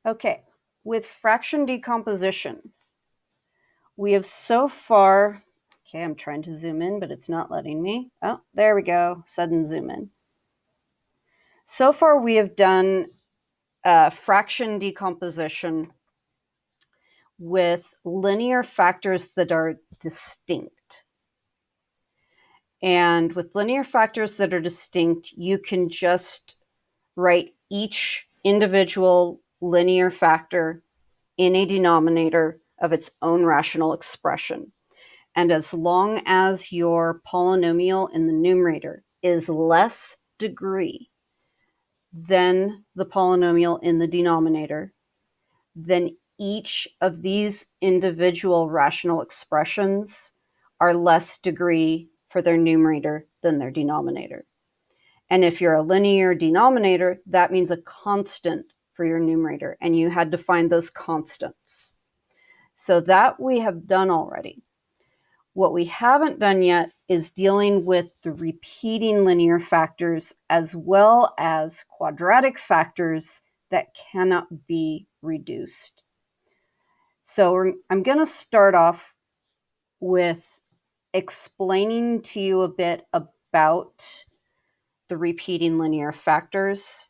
Okay, with fraction decomposition, we have so far, okay, I'm trying to zoom in, but it's not letting me. Oh, there we go, sudden zoom in. So far we have done fraction decomposition with linear factors that are distinct. And with linear factors that are distinct, you can just write each individual linear factor in a denominator of its own rational expression. And as long as your polynomial in the numerator is less degree than the polynomial in the denominator, then each of these individual rational expressions are less degree for their numerator than their denominator. And if you're a linear denominator, that means a constant for your numerator, and you had to find those constants. So that we have done already. What we haven't done yet is dealing with the repeating linear factors as well as quadratic factors that cannot be reduced. So I'm going to start off with explaining to you a bit about the repeating linear factors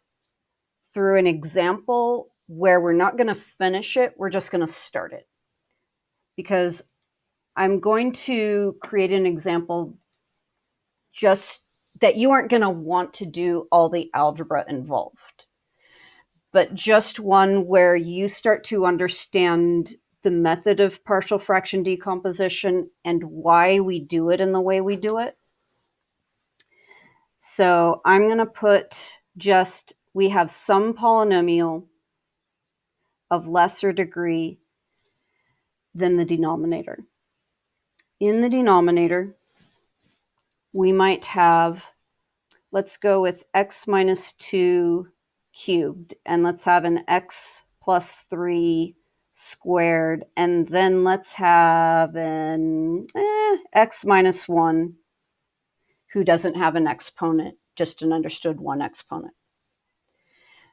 through an example where we're not going to finish it, we're just going to start it. Because I'm going to create an example just that you aren't going to want to do all the algebra involved, but just one where you start to understand the method of partial fraction decomposition and why we do it in the way we do it. So I'm going to put just, we have some polynomial of lesser degree than the denominator. In the denominator, we might have, let's go with x minus 2 cubed, and let's have an x plus 3 squared, and then let's have an x minus 1 who doesn't have an exponent, just an understood one exponent.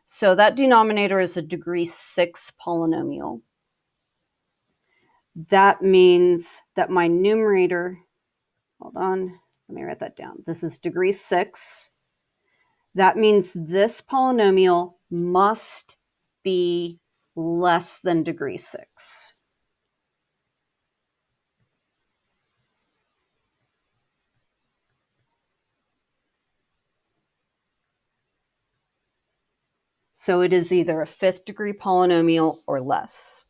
So that denominator is a degree 6 polynomial. That means that my numerator, hold on, let me write that down. This is degree 6. That means this polynomial must be less than degree 6. So it is either a 5th degree polynomial or less.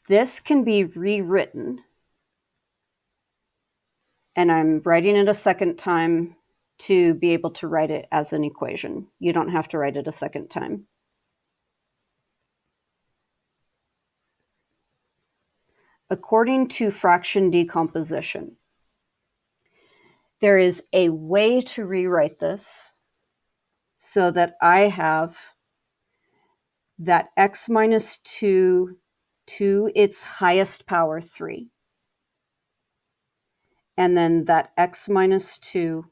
This can be rewritten, and I'm writing it a second time to be able to write it as an equation. You don't have to write it a second time. According to fraction decomposition, there is a way to rewrite this so that I have that x minus 2 to its highest power 3. And then that x minus 2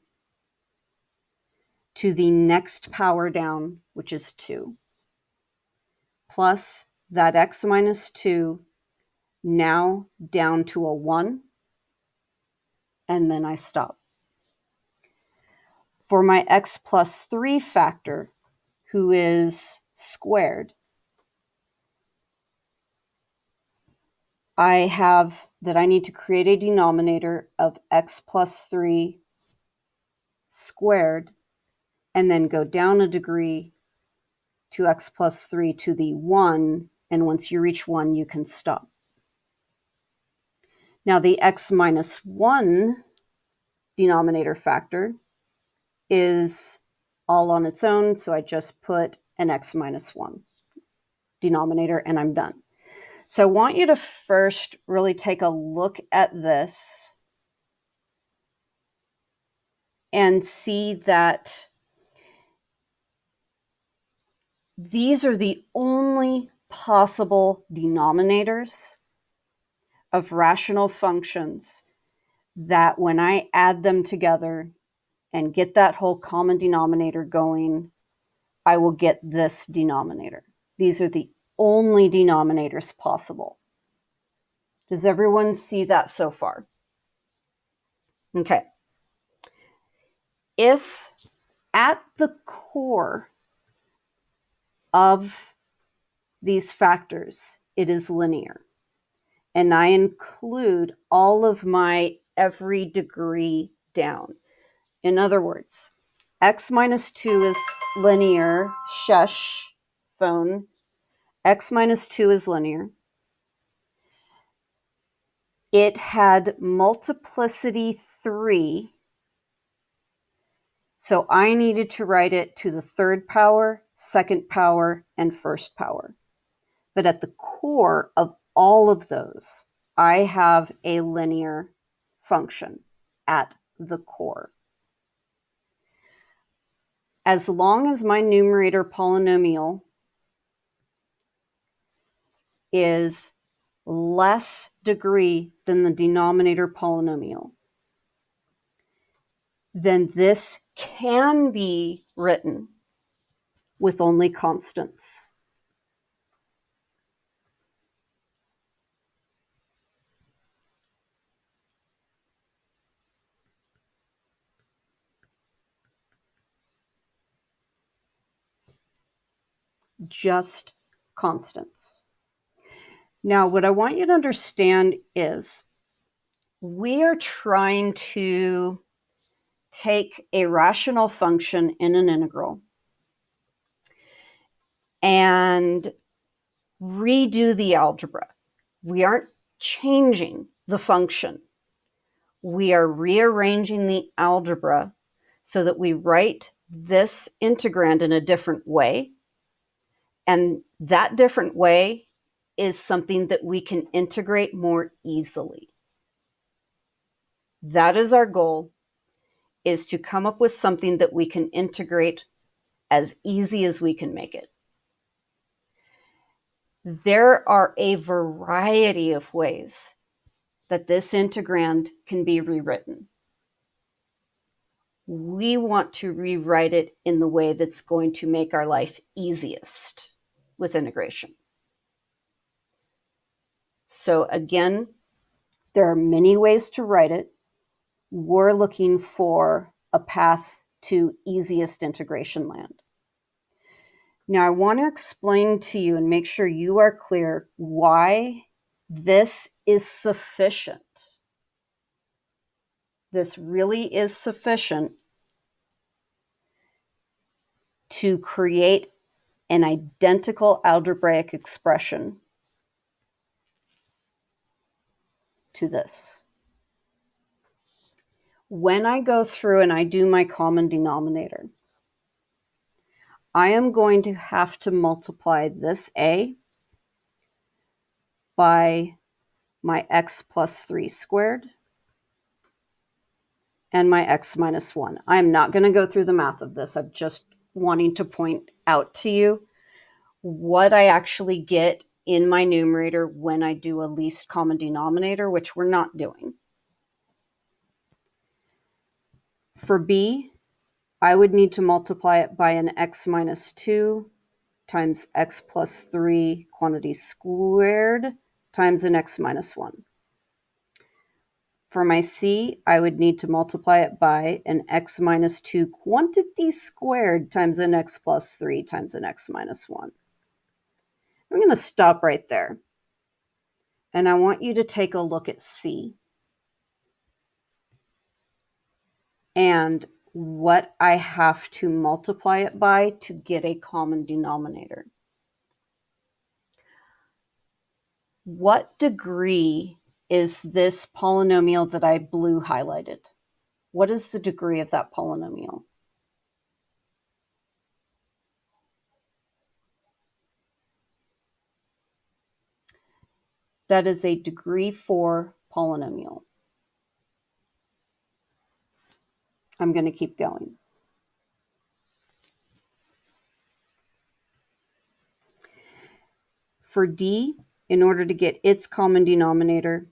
to the next power down, which is 2. Plus that x minus 2 now down to a 1. And then I stop. For my x plus 3 factor, who is squared, I have that I need to create a denominator of x plus 3 squared, and then go down a degree to x plus 3 to the 1, and once you reach 1, you can stop. Now the x minus 1 denominator factor is all on its own, so I just put an x minus 1 denominator, and I'm done. So I want you to first really take a look at this and see that these are the only possible denominators of rational functions that when I add them together and get that whole common denominator going, I will get this denominator. These are the only denominators possible. Does everyone see that so far? Okay. If at the core of these factors it is linear, and I include all of my every degree down. In other words, x minus 2 is linear. Shush, phone. X minus 2 is linear. It had multiplicity 3. So I needed to write it to the third power, second power, and first power. But at the core of all of those, I have a linear function at the core. As long as my numerator polynomial is less degree than the denominator polynomial, then this can be written with only constants. Just constants. Now, what I want you to understand is we are trying to take a rational function in an integral and redo the algebra. We aren't changing the function. We are rearranging the algebra so that we write this integrand in a different way. And that different way is something that we can integrate more easily. That is our goal, is to come up with something that we can integrate as easy as we can make it. There are a variety of ways that this integrand can be rewritten. We want to rewrite it in the way that's going to make our life easiest with integration. So again, there are many ways to write it. We're looking for a path to easiest integration land. Now, I want to explain to you and make sure you are clear why this is sufficient. This really is sufficient to create an identical algebraic expression to this. When I go through and I do my common denominator, I am going to have to multiply this a by my x plus 3 squared and my x minus 1. I'm not going to go through the math of this. I'm just wanting to point out to you what I actually get in my numerator when I do a least common denominator, which we're not doing. For b, I would need to multiply it by an x minus 2 times x plus 3 quantity squared times an x minus 1. For my c, I would need to multiply it by an x minus 2 quantity squared times an x plus 3 times an x minus 1. I'm going to stop right there. And I want you to take a look at c and what I have to multiply it by to get a common denominator. What degree is this polynomial that I blue highlighted? What is the degree of that polynomial? That is a degree 4 polynomial. I'm going to keep going. For d, in order to get its common denominator,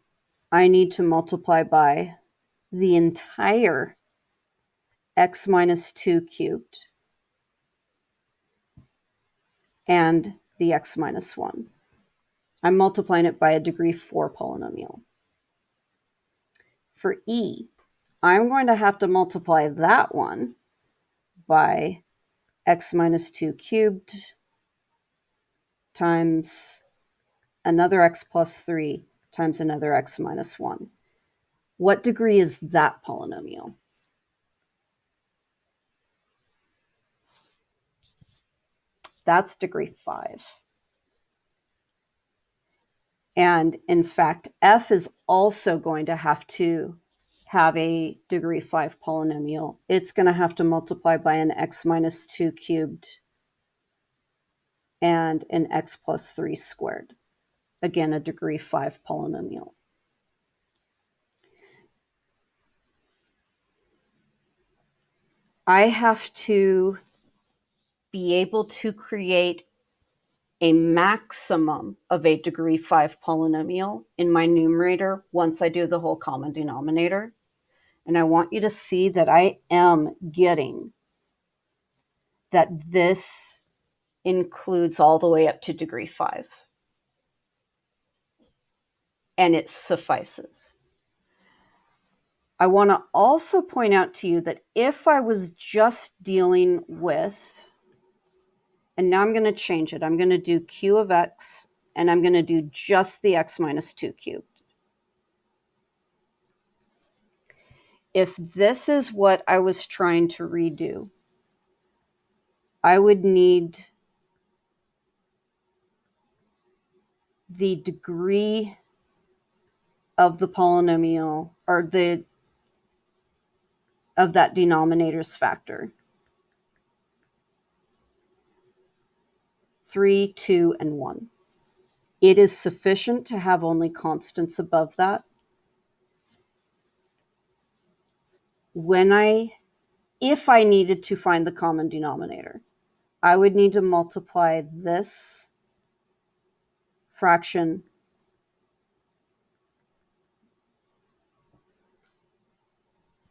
I need to multiply by the entire x minus 2 cubed and the x minus 1. I'm multiplying it by a degree 4 polynomial. For e, I'm going to have to multiply that one by x minus 2 cubed times another x plus 3 times another x minus 1. What degree is that polynomial? That's degree 5. And in fact, f is also going to have a degree 5 polynomial. It's going to have to multiply by an x minus 2 cubed and an x plus 3 squared. Again, a degree 5 polynomial. I have to be able to create a maximum of a degree 5 polynomial in my numerator once I do the whole common denominator. And I want you to see that I am getting that this includes all the way up to degree 5. And it suffices. I want to also point out to you that if I was just dealing with, and now I'm going to change it, I'm going to do q of x, and I'm going to do just the x minus 2 cubed. If this is what I was trying to redo, I would need the degree of the polynomial, or of that denominator's factor. 3, 2, and 1. It is sufficient to have only constants above that. If I needed to find the common denominator, I would need to multiply this fraction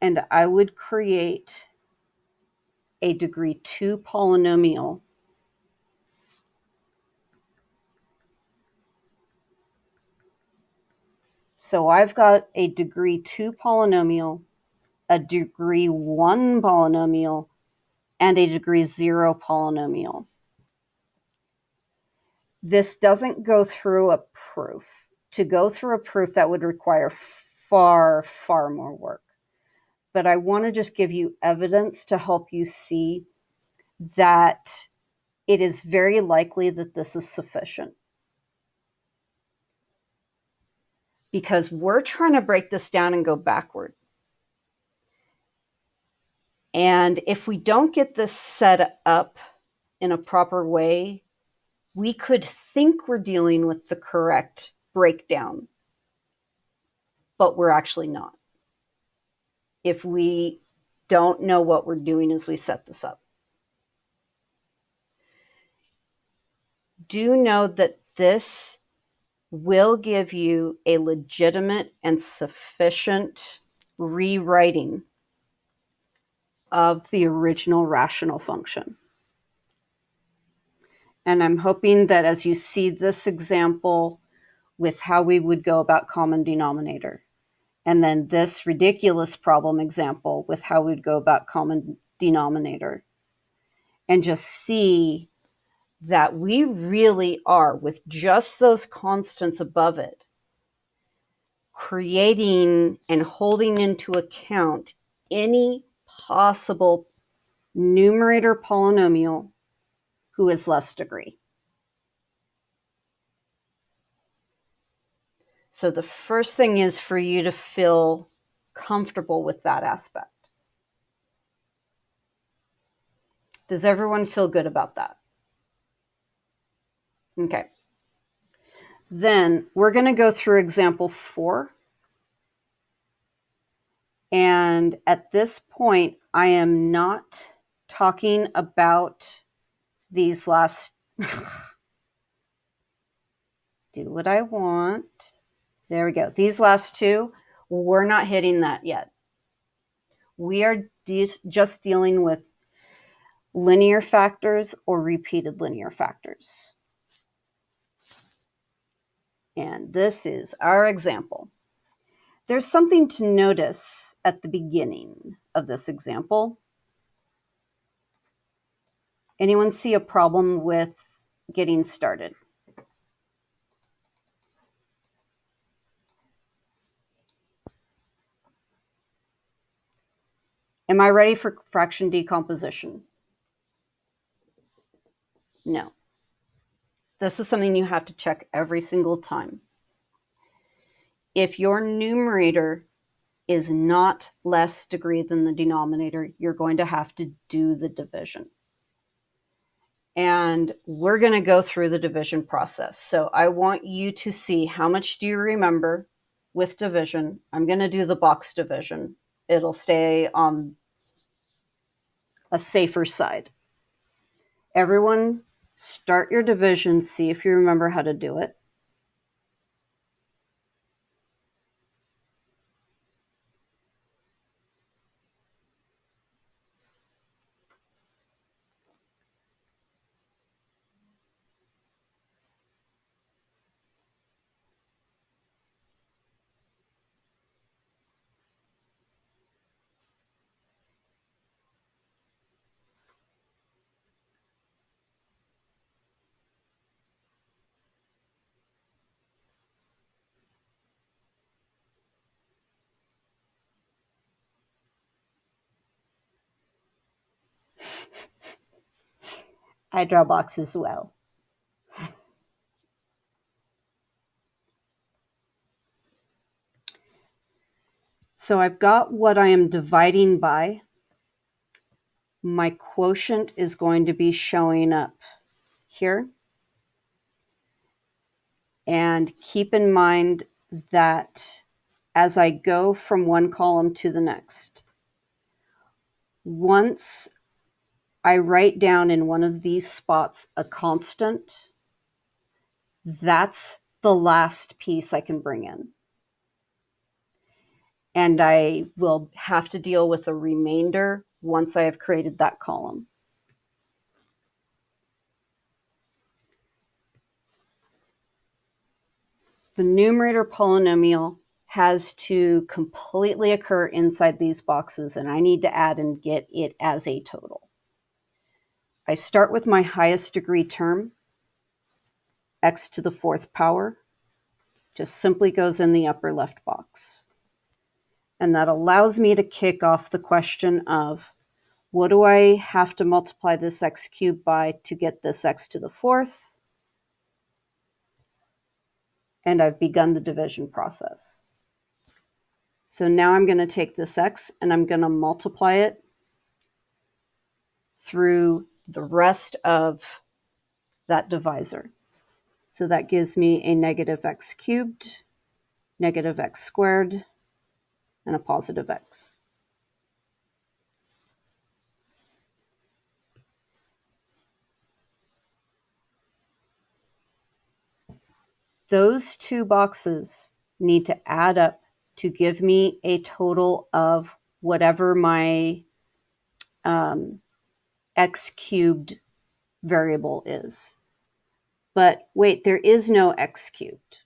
and I would create a degree 2 polynomial So I've got a degree 2 polynomial, a degree 1 polynomial, and a degree 0 polynomial. This doesn't go through a proof. To go through a proof, that would require far, far more work. But I want to just give you evidence to help you see that it is very likely that this is sufficient. Because we're trying to break this down and go backward. And if we don't get this set up in a proper way, we could think we're dealing with the correct breakdown, but we're actually not. If we don't know what we're doing as we set this up. Do know that this will give you a legitimate and sufficient rewriting of the original rational function. And I'm hoping that as you see this example with how we would go about common denominator, and then this ridiculous problem example with how we'd go about common denominator, and just see that we really are, with just those constants above it, creating and holding into account any possible numerator polynomial who is less degree. So the first thing is for you to feel comfortable with that aspect. Does everyone feel good about that? Okay. Then we're going to go through example 4. And at this point, I am not talking about these last... do what I want. There we go. These last two, we're not hitting that yet. We are just dealing with linear factors or repeated linear factors. And this is our example. There's something to notice at the beginning of this example. Anyone see a problem with getting started? Am I ready for fraction decomposition? No. This is something you have to check every single time. If your numerator is not less degree than the denominator, you're going to have to do the division. And we're going to go through the division process. So I want you to see how much do you remember with division. I'm going to do the box division. It'll stay on a safer side. Everyone, start your division, see if you remember how to do it. I draw boxes well. So I've got what I am dividing by. My quotient is going to be showing up here. And keep in mind that as I go from one column to the next, once I write down in one of these spots a constant, that's the last piece I can bring in. And I will have to deal with a remainder once I have created that column. The numerator polynomial has to completely occur inside these boxes, and I need to add and get it as a total. I start with my highest degree term, x to the fourth power, just simply goes in the upper left box. And that allows me to kick off the question of, what do I have to multiply this x cubed by to get this x to the fourth? And I've begun the division process. So now I'm going to take this x and I'm going to multiply it through the rest of that divisor. So that gives me a negative x cubed, negative x squared, and a positive x. Those two boxes need to add up to give me a total of whatever my x cubed variable is. But wait, there is no x cubed.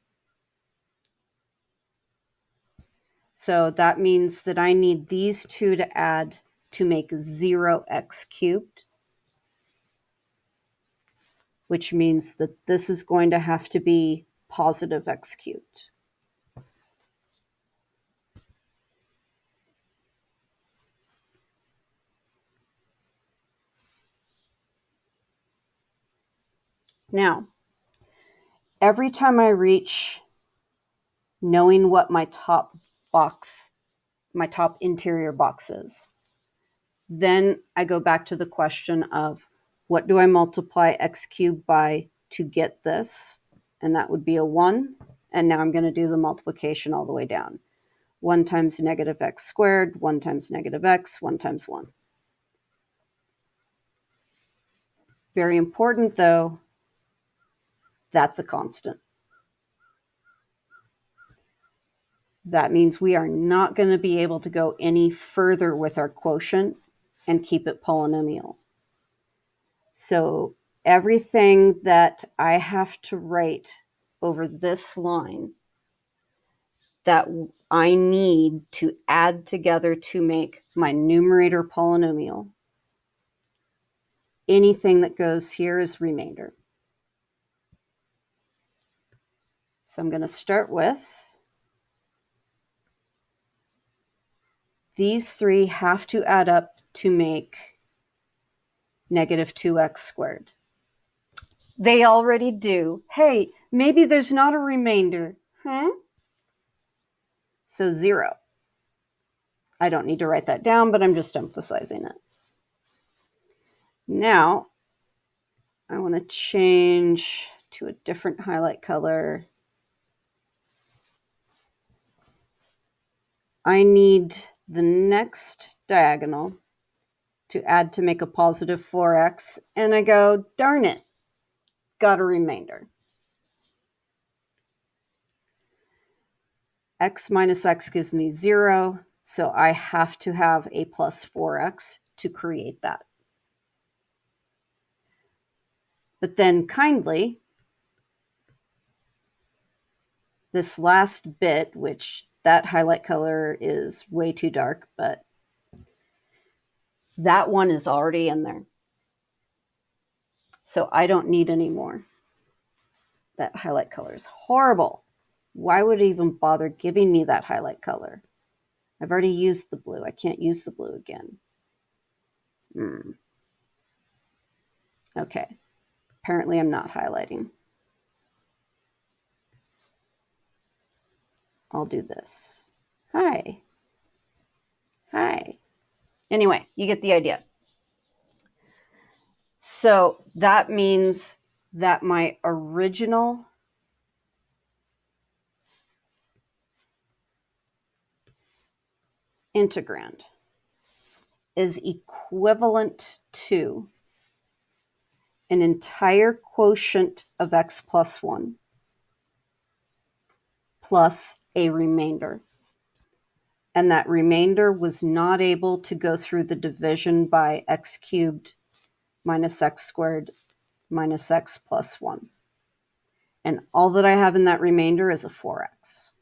So that means that I need these two to add to make 0x cubed, which means that this is going to have to be positive x cubed. Now, every time I reach knowing what my top box, my top interior box is, then I go back to the question of, what do I multiply x cubed by to get this? And that would be a 1. And now I'm going to do the multiplication all the way down. 1 times negative x squared, 1 times negative x, 1 times 1. Very important, though, that's a constant. That means we are not going to be able to go any further with our quotient and keep it polynomial. So everything that I have to write over this line that I need to add together to make my numerator polynomial, anything that goes here is remainder. So I'm going to start with these three have to add up to make negative 2x squared. They already do. Hey, maybe there's not a remainder. Huh? So 0. I don't need to write that down, but I'm just emphasizing it. Now, I want to change to a different highlight color. I need the next diagonal to add to make a positive 4x, and I go, darn it, got a remainder. X minus x gives me 0, so I have to have a plus 4x to create that. But then kindly, this last bit, which that highlight color is way too dark, but that one is already in there. So I don't need any more. That highlight color is horrible. Why would it even bother giving me that highlight color? I've already used the blue. I can't use the blue again. Okay. Apparently I'm not highlighting. I'll do this. Hi. Hi. Anyway, you get the idea. So that means that my original integrand is equivalent to an entire quotient of x plus 1 plus a remainder. And that remainder was not able to go through the division by x cubed minus x squared minus x plus 1. And all that I have in that remainder is a 4x.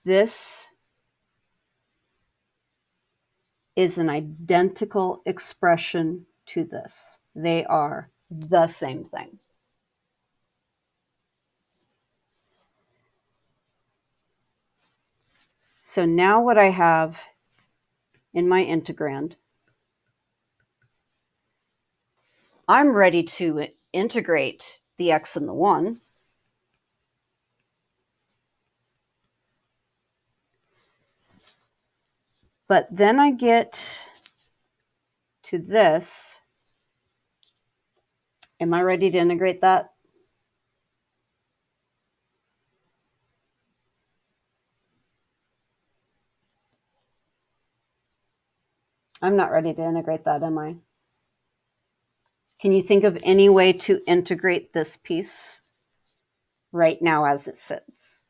This is an identical expression to this. They are the same thing. So now what I have in my integrand, I'm ready to integrate the x and the 1. But then I get to this. Am I ready to integrate that? I'm not ready to integrate that, am I? Can you think of any way to integrate this piece right now as it sits?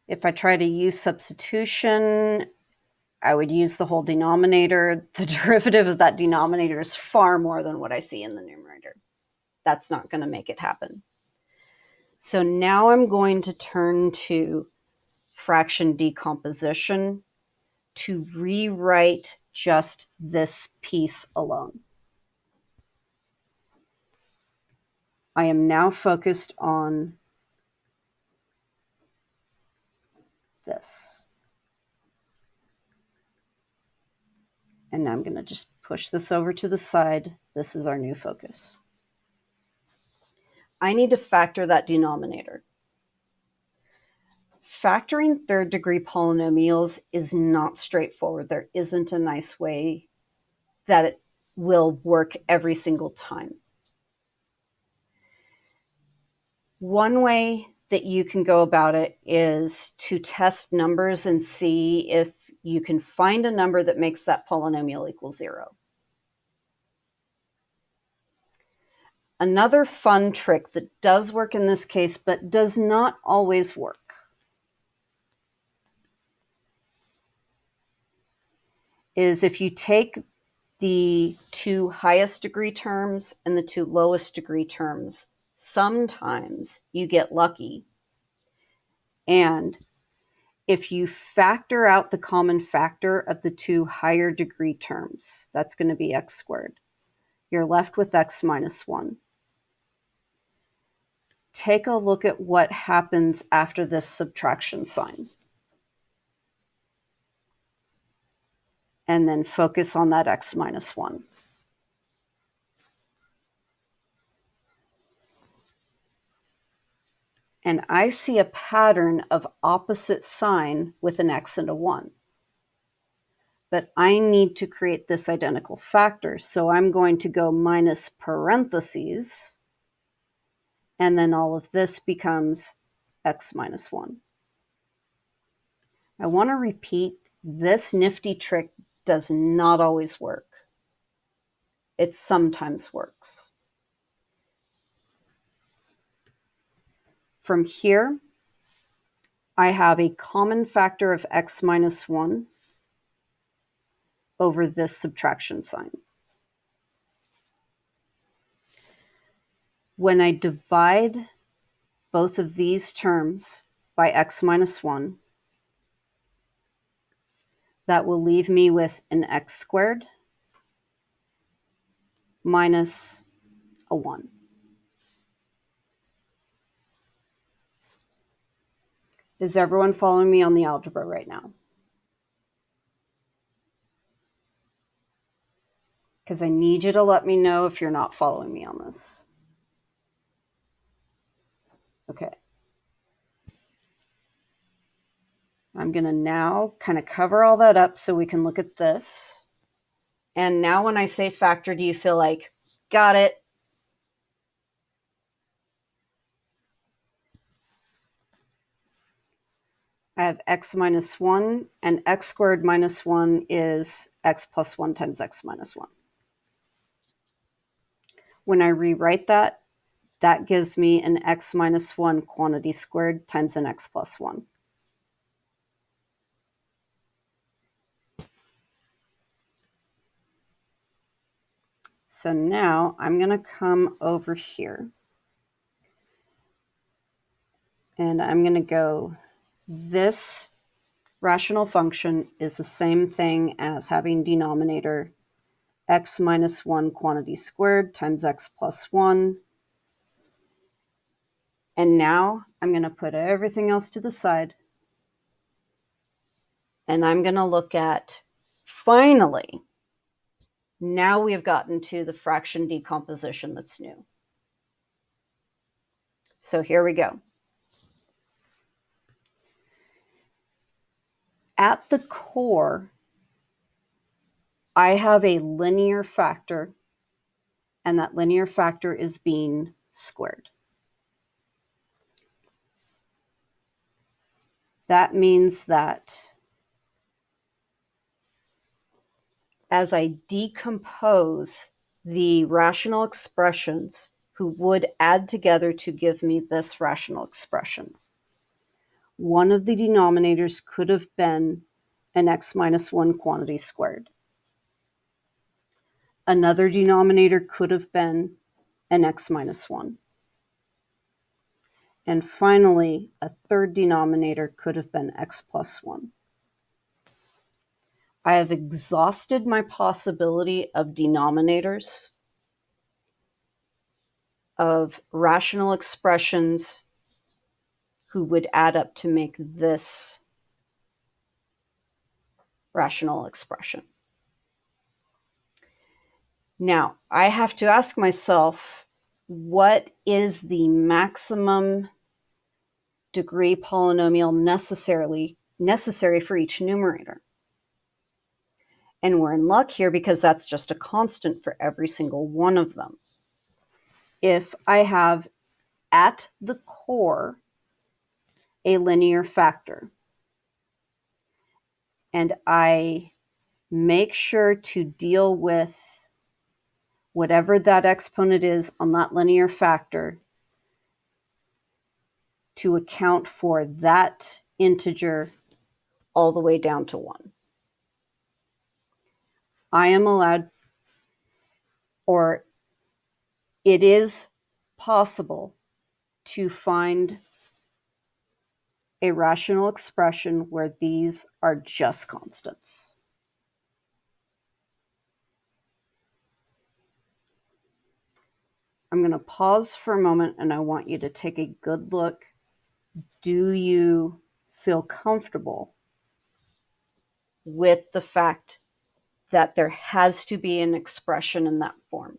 If I try to use substitution, I would use the whole denominator. The derivative of that denominator is far more than what I see in the numerator. That's not going to make it happen. So now I'm going to turn to fraction decomposition to rewrite just this piece alone. I am now focused on this. And now I'm going to just push this over to the side. This is our new focus. I need to factor that denominator. Factoring third-degree polynomials is not straightforward. There isn't a nice way that it will work every single time. One way that you can go about it is to test numbers and see if you can find a number that makes that polynomial equal 0. Another fun trick that does work in this case, but does not always work, is if you take the two highest degree terms and the two lowest degree terms, sometimes you get lucky. And if you factor out the common factor of the two higher degree terms, that's going to be x squared. You're left with x minus 1. Take a look at what happens after this subtraction sign. And then focus on that x minus 1. And I see a pattern of opposite sign with an x and a 1. But I need to create this identical factor. So I'm going to go minus parentheses, and then all of this becomes x minus 1. I want to repeat, this nifty trick does not always work. It sometimes works. From here, I have a common factor of x minus 1 over this subtraction sign. When I divide both of these terms by x minus 1, that will leave me with an x squared minus a 1. Is everyone following me on the algebra right now? Because I need you to let me know if you're not following me on this. Okay. I'm going to now kind of cover all that up so we can look at this. And now when I say factor, do you feel like, got it? I have x minus 1, and x squared minus 1 is x plus 1 times x minus 1. When I rewrite that, that gives me an x minus 1 quantity squared times an x plus 1. So now I'm going to come over here, and I'm going to go, this rational function is the same thing as having denominator x minus 1 quantity squared times x plus 1. And now I'm going to put everything else to the side. And I'm going to look at, finally, now we have gotten to the fraction decomposition that's new. So here we go. At the core, I have a linear factor, and that linear factor is being squared. That means that as I decompose the rational expressions who would add together to give me this rational expression, one of the denominators could have been an x minus 1 quantity squared. Another denominator could have been an x minus 1. And finally, a third denominator could have been x plus 1. I have exhausted my possibility of denominators of rational expressions who would add up to make this rational expression. Now, I have to ask myself, what is the maximum degree polynomial necessary for each numerator? And we're in luck here because that's just a constant for every single one of them. If I have at the core a linear factor, and I make sure to deal with whatever that exponent is on that linear factor to account for that integer all the way down to 1. I am allowed, or it is possible to find a rational expression where these are just constants. I'm going to pause for a moment and I want you to take a good look. Do you feel comfortable with the fact that there has to be an expression in that form?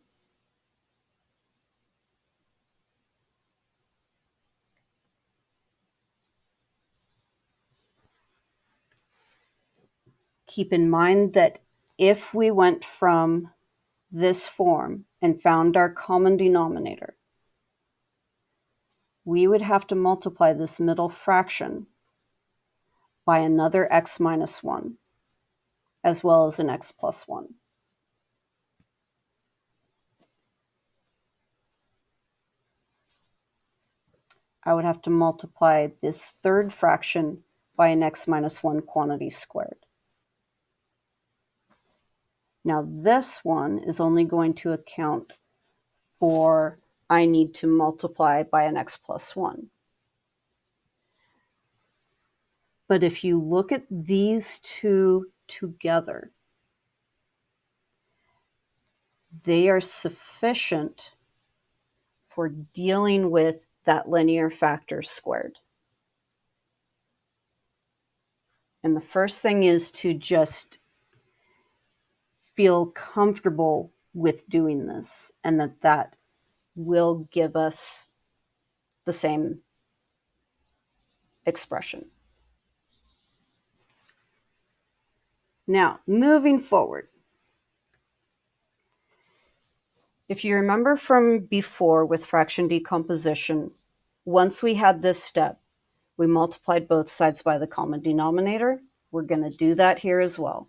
Keep in mind that if we went from this form and found our common denominator, we would have to multiply this middle fraction by another x minus 1, as well as an x plus 1. I would have to multiply this third fraction by an x minus 1 quantity squared. Now this one is only going to account for I need to multiply by an x plus 1. But if you look at these two together, they are sufficient for dealing with that linear factor squared. And the first thing is to just feel comfortable with doing this, and that will give us the same expression. Now, moving forward, if you remember from before with fraction decomposition, once we had this step, we multiplied both sides by the common denominator. We're going to do that here as well.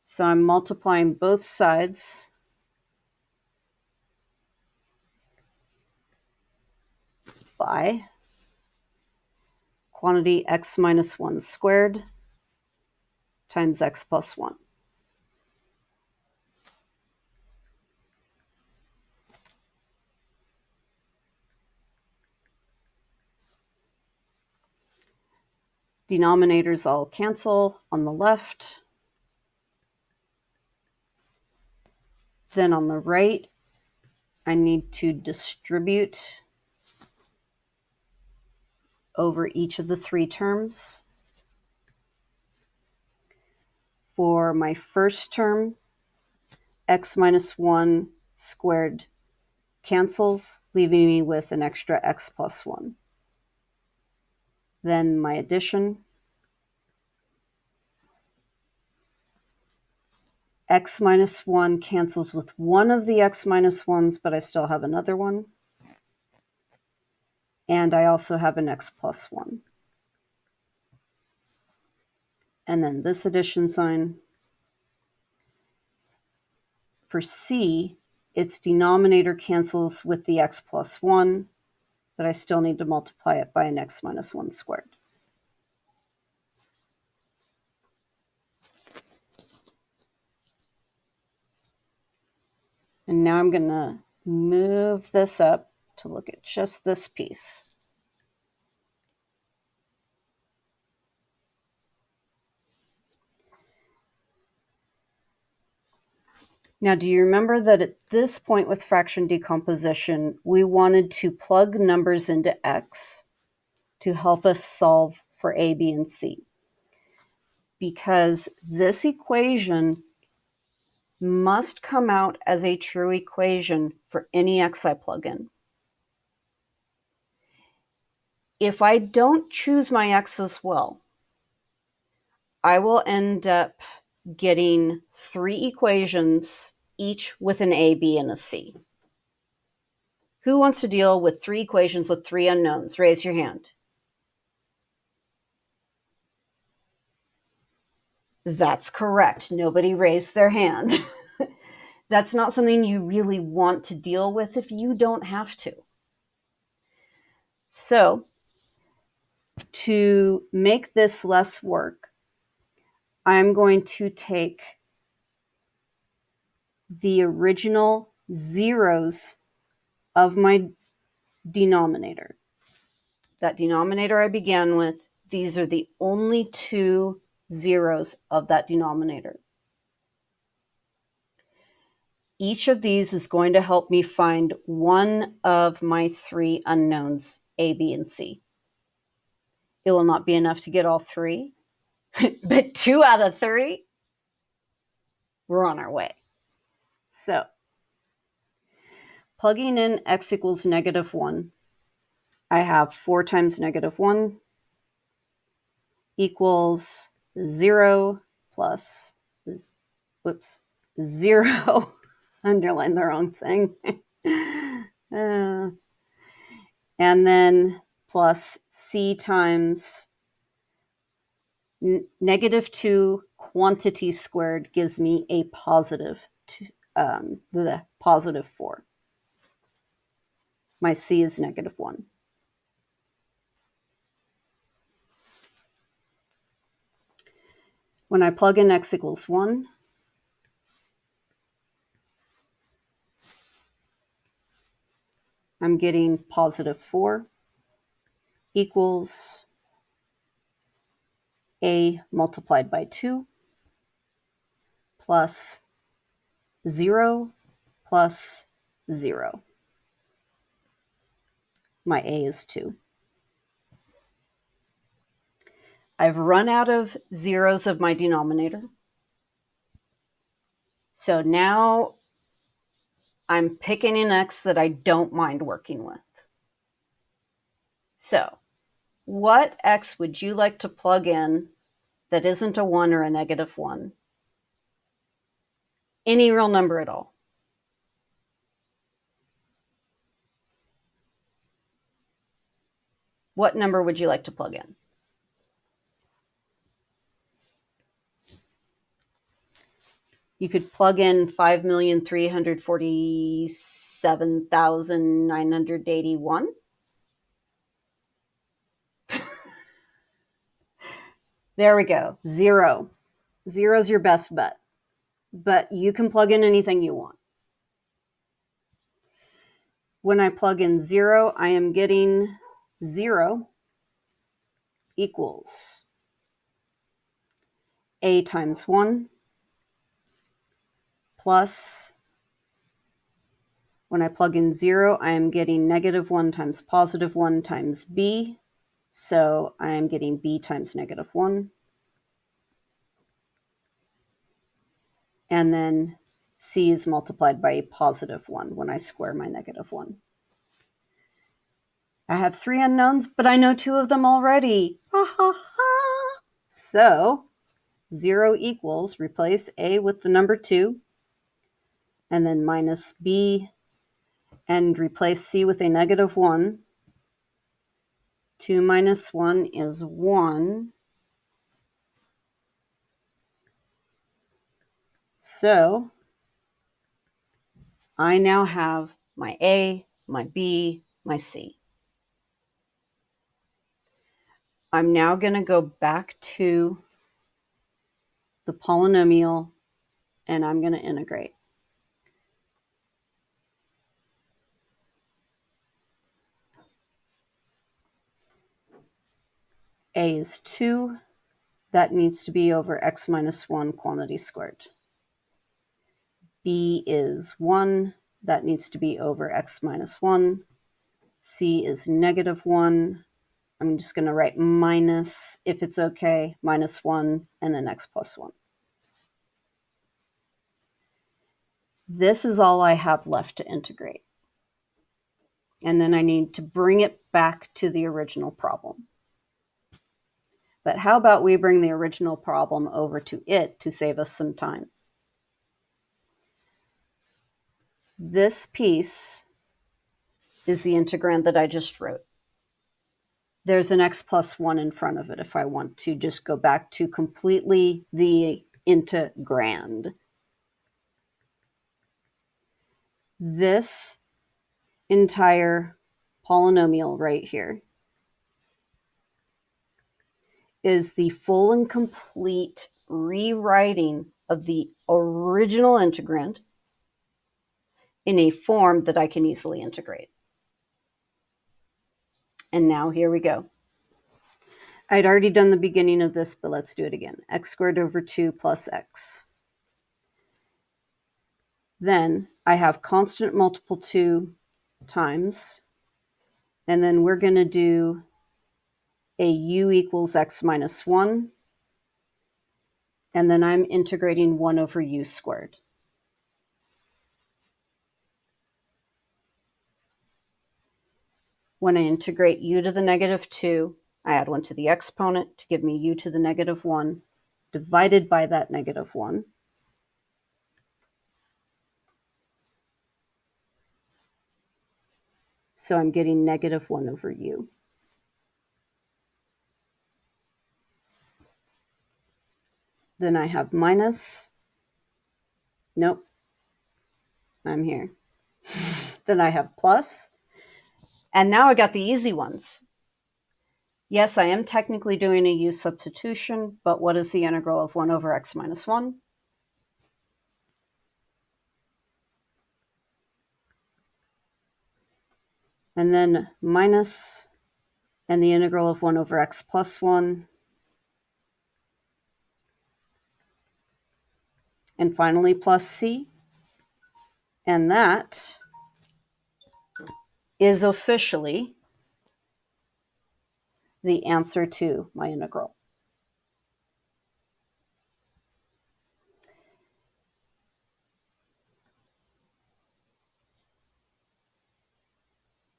So I'm multiplying both sides by quantity x minus 1 squared times x plus 1. Denominators all cancel on the left. Then on the right, I need to distribute over each of the three terms. For my first term, x minus 1 squared cancels, leaving me with an extra x plus 1. Then my addition, x minus 1 cancels with one of the x minus 1s, but I still have another one. And I also have an x plus 1. And then this addition sign. For c, its denominator cancels with the x plus 1, but I still need to multiply it by an x minus 1 squared. And now I'm going to move this up to look at just this piece. Now, do you remember that at this point with fraction decomposition, we wanted to plug numbers into x to help us solve for a, b, and c? Because this equation must come out as a true equation for any x I plug in. If I don't choose my x as well, I will end up getting three equations, each with an a, b, and a c. Who wants to deal with three equations with three unknowns? Raise your hand. That's correct. Nobody raised their hand. That's not something you really want to deal with if you don't have to. So, to make this less work, I'm going to take the original zeros of my denominator. That denominator I began with, these are the only two zeros of that denominator. Each of these is going to help me find one of my three unknowns, A, B, and C. It will not be enough to get all three, but 2 out of 3, we're on our way. So, plugging in x equals -1, I have 4 times -1 equals 0 plus, 0, underline the wrong thing, and then plus c times -2 quantity squared gives me a positive, positive 4. My c is -1. When I plug in x equals 1, I'm getting positive 4 equals a multiplied by 2 plus 0 plus 0. My a is 2. I've run out of zeros of my denominator. So now I'm picking an x that I don't mind working with. So what x would you like to plug in that isn't a 1 or a -1? Any real number at all. What number would you like to plug in? You could plug in 5,347,981. There we go. 0. 0 is your best bet. But you can plug in anything you want. When I plug in 0, I am getting 0 equals a times 1 plus, when I plug in 0, I am getting -1 times +1 times b. So I am getting b times -1. And then c is multiplied by a +1 when I square my -1. I have 3 unknowns, but I know 2 of them already. Ha ha ha! So 0 equals, replace a with the number 2, and then minus b, and replace c with a -1. 2 minus 1 is 1. So I now have my a, my b, my c. I'm now going to go back to the polynomial, and I'm going to integrate. A is 2. That needs to be over x minus 1 quantity squared. B is 1. That needs to be over x minus 1. C is -1. I'm just going to write minus, if it's okay, -1, and then x plus 1. This is all I have left to integrate. And then I need to bring it back to the original problem. But how about we bring the original problem over to it to save us some time? This piece is the integrand that I just wrote. There's an x plus 1 in front of it if I want to just go back to completely the integrand. This entire polynomial right here is the full and complete rewriting of the original integrand in a form that I can easily integrate. And now here we go. I'd already done the beginning of this, but let's do it again. X squared over 2 plus x. Then I have constant multiple 2 times, and then we're going to do a u equals x minus 1, and then I'm integrating 1 over u squared. When I integrate u to the negative 2, I add 1 to the exponent to give me u to the negative 1 divided by that negative 1. So I'm getting negative 1 over u. Then I have minus. Nope. I'm here. Then I have plus. And now I got the easy ones. Yes, I am technically doing a u substitution, but what is the integral of 1 over x minus 1? And then minus, and the integral of 1 over x plus 1. And finally plus c. And that is officially the answer to my integral.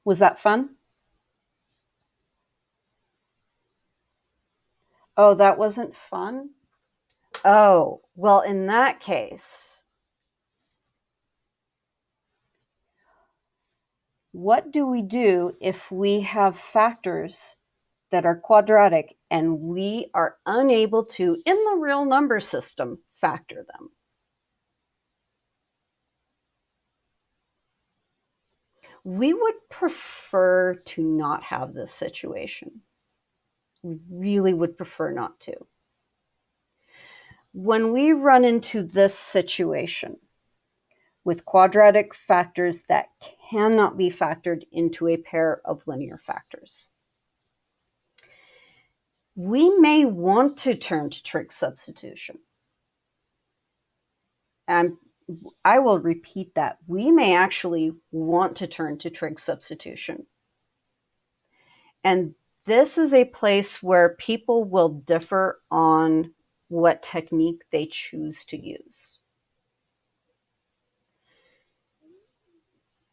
Was that fun? Oh, that wasn't fun? Oh, well, in that case, what do we do if we have factors that are quadratic and we are unable to, in the real number system, factor them? We would prefer to not have this situation. We really would prefer not to. When we run into this situation with quadratic factors that cannot be factored into a pair of linear factors, we may want to turn to trig substitution. And I will repeat that. We may actually want to turn to trig substitution. And this is a place where people will differ on what technique they choose to use.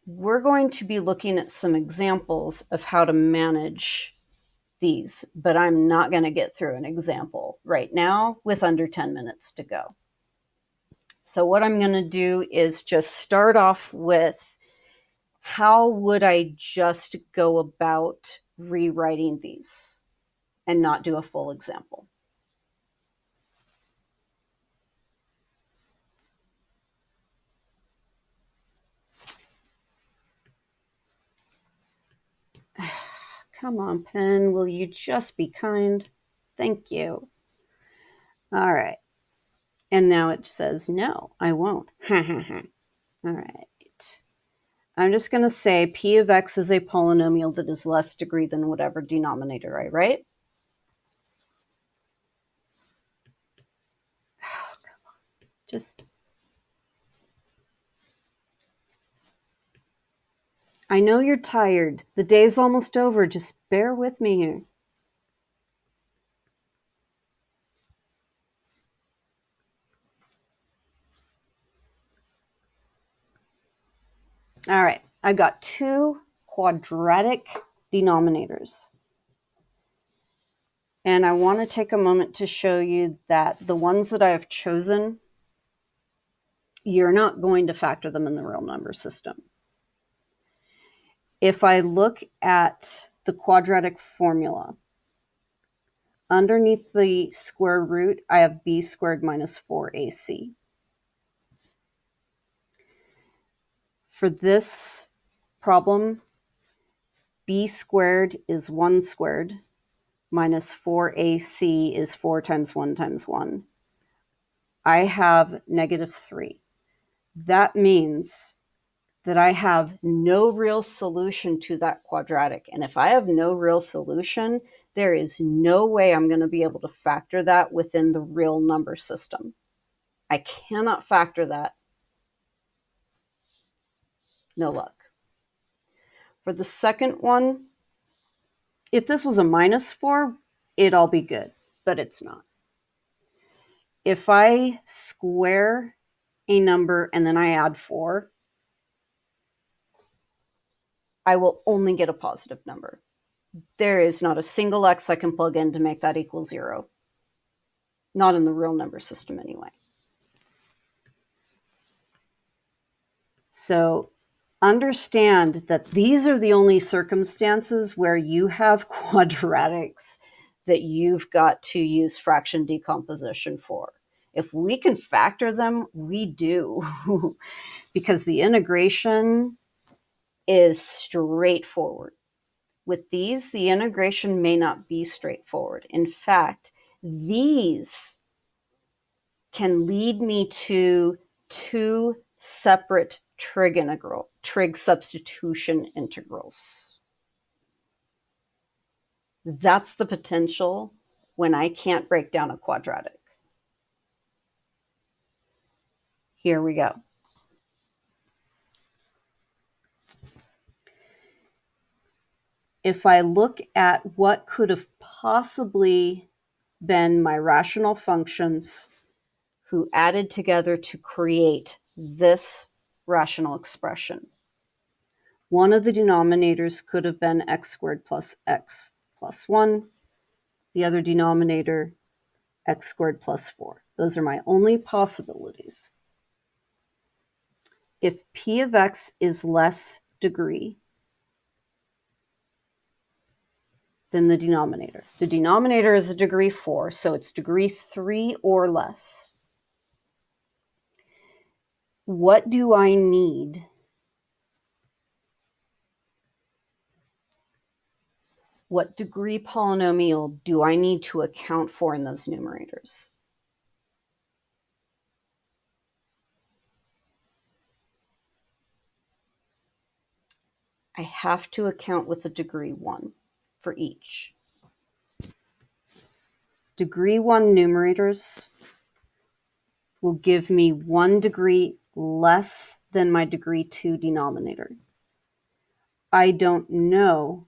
We're going to be looking at some examples of how to manage these, but I'm not going to get through an example right now with under 10 minutes to go. So what I'm going to do is just start off with how would I just go about rewriting these and not do a full example. Come on, pen, will you just be kind? Thank you. All right. And now it says, no, I won't. All right. I'm just going to say p of x is a polynomial that is less degree than whatever denominator I write. Oh, come on. Just... I know you're tired. The day's almost over. Just bear with me here. All right, I've got two quadratic denominators. And I want to take a moment to show you that the ones that I have chosen, you're not going to factor them in the real number system. If I look at the quadratic formula, underneath the square root, I have b squared minus 4ac. For this problem, b squared is 1 squared, minus 4ac is 4 times 1 times 1. I have negative 3. That means that I have no real solution to that quadratic. And if I have no real solution, there is no way I'm going to be able to factor that within the real number system. I cannot factor that. No luck. For the second one, if this was a -4, it'd all be good, but it's not. If I square a number and then I add 4, I will only get a positive number. There is not a single x I can plug in to make that equal 0. Not in the real number system anyway. So understand that these are the only circumstances where you have quadratics that you've got to use fraction decomposition for. If we can factor them, we do, because the integration is straightforward. With these, the integration may not be straightforward. In fact, these can lead me to 2 separate trig substitution integrals. That's the potential when I can't break down a quadratic. Here we go. If I look at what could have possibly been my rational functions who added together to create this rational expression, one of the denominators could have been x squared plus x plus 1. The other denominator, x squared plus 4. Those are my only possibilities. If p of x is less degree than the denominator is a degree 4, so it's degree 3 or less. What do I need what degree polynomial do I need to account for in those numerators? I have to account with a degree 1 for each. Degree 1 numerators will give me 1 degree less than my degree 2 denominator. I don't know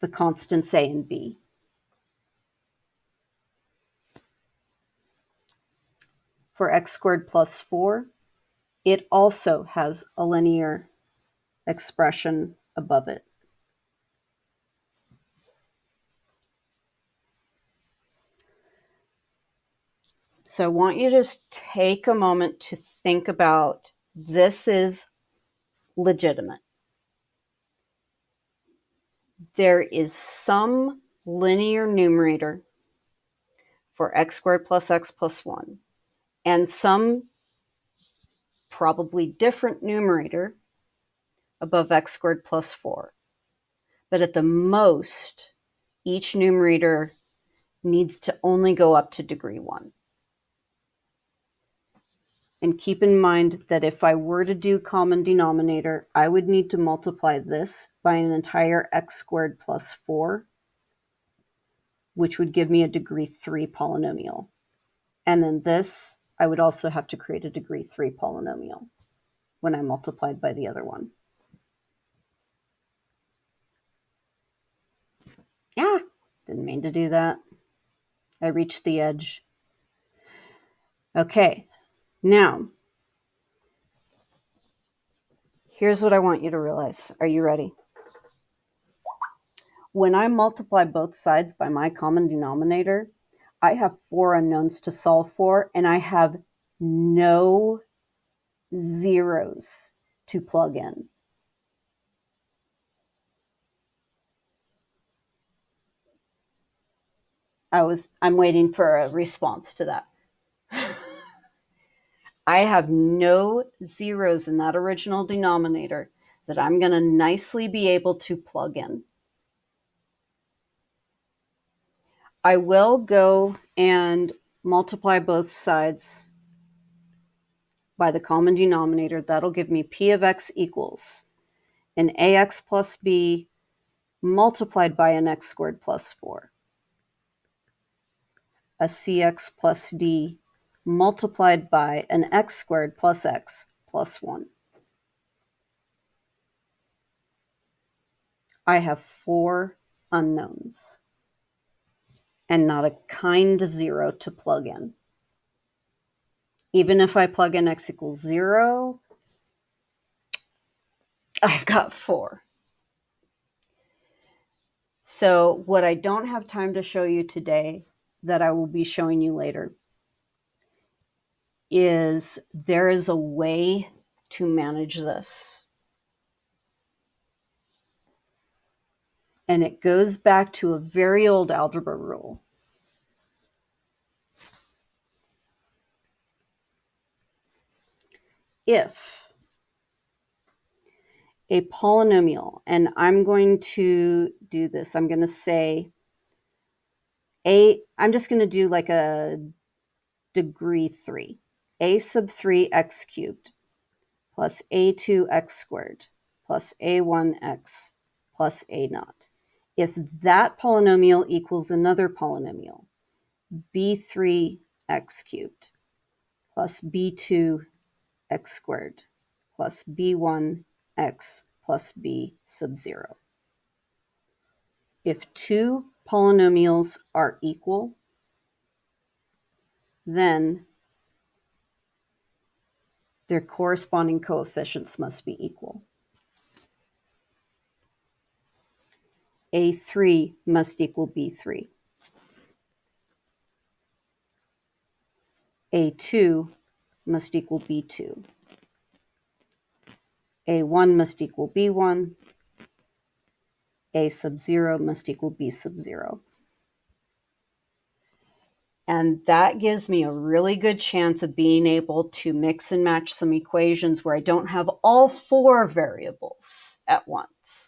the constants a and b. For x squared plus 4, it also has a linear expression above it. So I want you to just take a moment to think about this is legitimate. There is some linear numerator for x squared plus x plus 1 and some probably different numerator above x squared plus 4. But at the most, each numerator needs to only go up to degree 1. And keep in mind that if I were to do common denominator, I would need to multiply this by an entire x squared plus 4, which would give me a degree 3 polynomial. And then this, I would also have to create a degree 3 polynomial when I multiplied by the other one. Yeah, didn't mean to do that. I reached the edge. Okay, now, here's what I want you to realize. Are you ready? When I multiply both sides by my common denominator, I have 4 unknowns to solve for, and I have no zeros to plug in. I'm waiting for a response to that. I have no zeros in that original denominator that I'm going to nicely be able to plug in. I will go and multiply both sides by the common denominator, that'll give me P of x equals an ax plus b multiplied by an x squared plus 4, a cx plus d multiplied by an x squared plus x plus 1. I have 4 unknowns and not a kind 0 to plug in. Even if I plug in x equals 0, I've got 4. So what I don't have time to show you today, that I will be showing you later, is there is a way to manage this. And it goes back to a very old algebra rule. If a polynomial, and I'm going to do this, I'm going to say I'm just going to do like a degree 3. A sub 3x cubed plus a2x squared plus a1x plus a naught. If that polynomial equals another polynomial, b3x cubed plus b2x squared plus b1x plus b sub 0. If 2 polynomials are equal, then their corresponding coefficients must be equal. A3 must equal B3. A2 must equal B2. A1 must equal B1. A sub 0 must equal B sub 0. And that gives me a really good chance of being able to mix and match some equations where I don't have all 4 variables at once.